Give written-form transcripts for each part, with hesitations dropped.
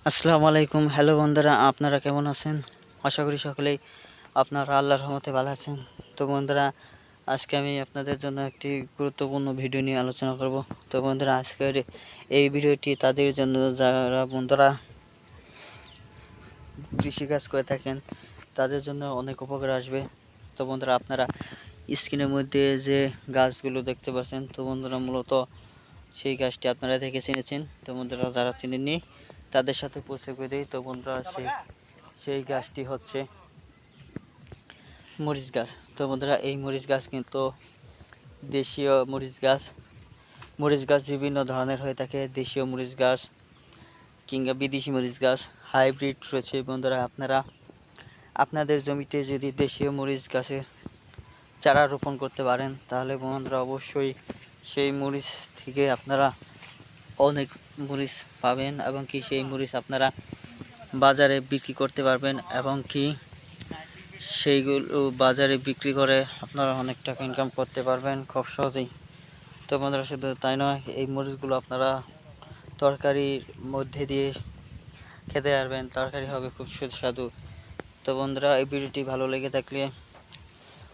আসসালামু আলাইকুম। হ্যালো বন্ধুরা, আপনারা কেমন আছেন? আশা করি সকলেই আপনারা আল্লাহর রহমতে ভালো আছেন। তো বন্ধুরা, আজকে আমি আপনাদের জন্য একটি গুরুত্বপূর্ণ ভিডিও নিয়ে আলোচনা করব। তো বন্ধুরা, আজকের এই ভিডিওটি তাদের জন্য যারা বন্ধুরা কৃষিকাজ করে থাকেন, তাদের জন্য অনেক উপকার আসবে। তো বন্ধুরা, আপনারা স্ক্রিনের মধ্যে যে গাছগুলো দেখতে পাচ্ছেন, তো বন্ধুরা মূলত সেই গাছটি আপনারা দেখে চিনেছেন। তো বন্ধুরা, যারা চিনেননি তাদের সাথে পরিচয় করে দিই। তো বন্ধুরা, সেই গাছটি হচ্ছে মরিচ গাছ। তো বন্ধুরা, এই মরিচ গাছ কিন্তু দেশীয় মরিচ গাছ। মরিচ গাছ বিভিন্ন ধরনের হয়ে থাকে, দেশীয় মরিচ গাছ কিংবা বিদেশি মরিচ গাছ, হাইব্রিড রয়েছে। বন্ধুরা, আপনারা আপনাদের জমিতে যদি দেশীয় মরিচ গাছের চারা রোপণ করতে পারেন, তাহলে বন্ধুরা অবশ্যই সেই মরিচ থেকে আপনারা অনেক মরিচ পাবেন এবং কি সেই মরিচ আপনারা বাজারে বিক্রি করতে পারবেন এবং কি সেইগুলো বাজারে বিক্রি করে আপনারা অনেক টাকা ইনকাম করতে পারবেন খুব সহজেই। তো বন্ধুরা, শুধু তাই নয়, এই মরিচগুলো আপনারা তরকারির মধ্যে দিয়ে খেতে পারবেন, তরকারি হবে খুব সুস্বাদু। তো বন্ধুরা, এই ভিডিওটি ভালো লেগে থাকলে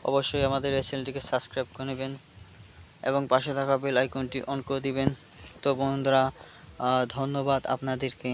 অবশ্যই আমাদের এই চ্যানেলটিকে সাবস্ক্রাইব করে নেবেন এবং পাশে থাকা বেল আইকনটি অন করে দিবেন। তো বন্ধুরা, ধন্যবাদ আপনাদেরকে।